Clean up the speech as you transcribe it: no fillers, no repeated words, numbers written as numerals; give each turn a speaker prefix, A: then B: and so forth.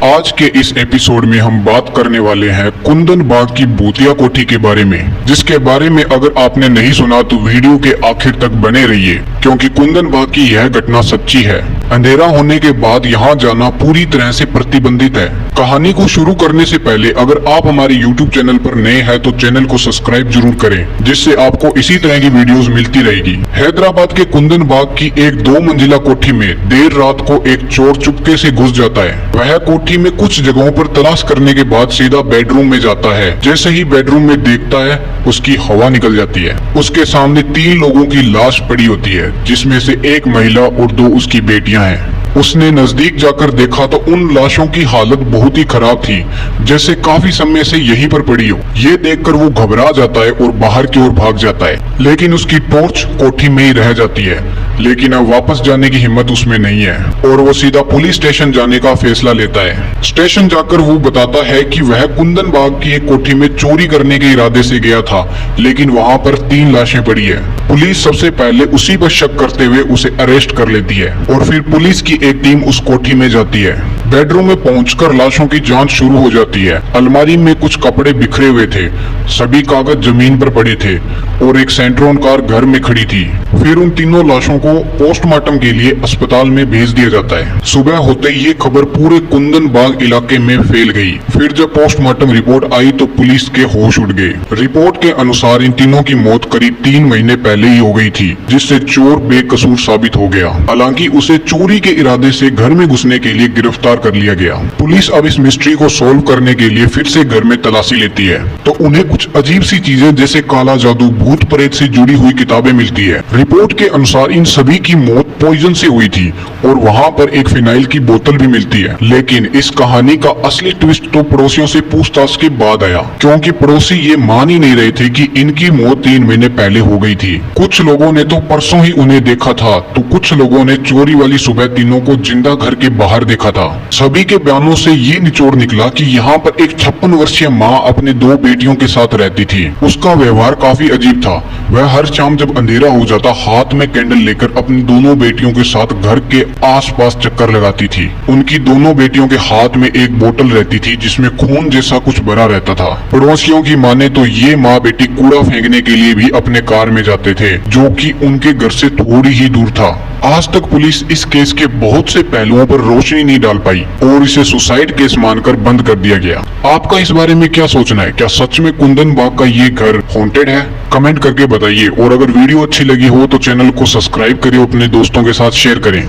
A: आज के इस एपिसोड में हम बात करने वाले हैं कुंदन बाग की भूतिया कोठी के बारे में, जिसके बारे में अगर आपने नहीं सुना तो वीडियो के आखिर तक बने रहिए, क्योंकि कुंदन बाग की यह घटना सच्ची है। अंधेरा होने के बाद यहाँ जाना पूरी तरह से प्रतिबंधित है। कहानी को शुरू करने से पहले अगर आप हमारे YouTube चैनल पर नए हैं तो चैनल को सब्सक्राइब जरूर करें, जिससे आपको इसी तरह की वीडियोस मिलती रहेगी। हैदराबाद के कुंदन बाग की एक 2 मंजिला कोठी में देर रात को एक चोर चुपके से घुस जाता है। वह कोठी में कुछ जगहों पर तलाश करने के बाद सीधा बेडरूम में जाता है। जैसे ही बेडरूम में देखता है उसकी हवा निकल जाती है। उसके सामने 3 लोगों की लाश पड़ी होती है, जिसमें से एक महिला और 2 उसकी बेटियां हैं। उसने नजदीक जाकर देखा तो उन लाशों की हालत बहुत ही खराब थी, जैसे काफी समय से यहीं पर पड़ी हो। ये देखकर वो घबरा जाता है और बाहर की ओर भाग जाता है, लेकिन उसकी टॉर्च कोठी में ही रह जाती है। लेकिन अब वापस जाने की हिम्मत उसमें नहीं है और वो सीधा पुलिस स्टेशन जाने का फैसला लेता है। स्टेशन जाकर वो बताता है कि वह कुंदन बाग की एक कोठी में चोरी करने के इरादे से गया था, लेकिन वहाँ पर 3 लाशें पड़ी है। पुलिस सबसे पहले उसी पर शक करते हुए उसे अरेस्ट कर लेती है और फिर पुलिस की एक टीम उस कोठी में जाती है। बेडरूम में पहुंचकर लाशों की जांच शुरू हो जाती है। अलमारी में कुछ कपड़े बिखरे हुए थे, सभी कागज जमीन पर पड़े थे और एक सेंट्रोन कार घर में खड़ी थी। फिर उन तीनों लाशों को पोस्टमार्टम के लिए अस्पताल में भेज दिया जाता है। सुबह होते ही ये खबर पूरे कुंदन बाग इलाके में फैल गई। फिर जब पोस्टमार्टम रिपोर्ट आई तो पुलिस के होश उड़ गए। रिपोर्ट के अनुसार इन तीनों की मौत करीब 3 महीने पहले ही हो गई थी, जिससे चोर बेकसूर साबित हो गया। हालांकि उसे चोरी के इरादे से घर में घुसने के लिए गिरफ्तार कर लिया गया। पुलिस अब इस मिस्ट्री को सॉल्व करने के लिए फिर से घर में तलाशी लेती है, तो उन्हें कुछ अजीब सी चीजें जैसे काला जादू, भूत प्रेत से जुड़ी हुई किताबें मिलती है। रिपोर्ट के अनुसार इन सभी की मौत पॉइजन से हुई थी और वहाँ पर एक फिनाइल की बोतल भी मिलती है। लेकिन इस कहानी का असली ट्विस्ट तो पड़ोसियों से पूछताछ के बाद आया, क्योंकि पड़ोसी ये मान ही नहीं रहे थे कि इनकी मौत 3 महीने पहले हो गई थी। कुछ लोगों ने तो परसों ही उन्हें देखा था, तो कुछ लोगों ने चोरी वाली सुबह तीनों को जिंदा घर के बाहर देखा था। सभी के बयानों से ये निचोड़ निकला कि यहाँ पर एक 56 वर्षीय माँ अपने 2 बेटियों के साथ रहती थी। उसका व्यवहार काफी अजीब था। वह हर शाम जब अंधेरा हो जाता हाथ में कैंडल लेकर अपनी दोनों बेटियों के साथ घर के आसपास चक्कर लगाती थी। उनकी दोनों बेटियों के हाथ में एक बोतल रहती थी जिसमें खून जैसा कुछ भरा रहता था। पड़ोसियों की माने तो ये माँ बेटी कूड़ा फेंकने के लिए भी अपने कार में जाते थे, जो कि उनके घर से थोड़ी ही दूर था। आज तक पुलिस इस केस के बहुत से पहलुओं पर रोशनी नहीं डाल पाई और इसे सुसाइड केस मानकर बंद कर दिया गया। आपका इस बारे में क्या सोचना है? क्या सच में कुंदन बाग का ये घर हॉन्टेड है? कमेंट करके बताइए। और अगर वीडियो अच्छी लगी हो तो चैनल को सब्सक्राइब करिए, अपने दोस्तों के साथ शेयर करें।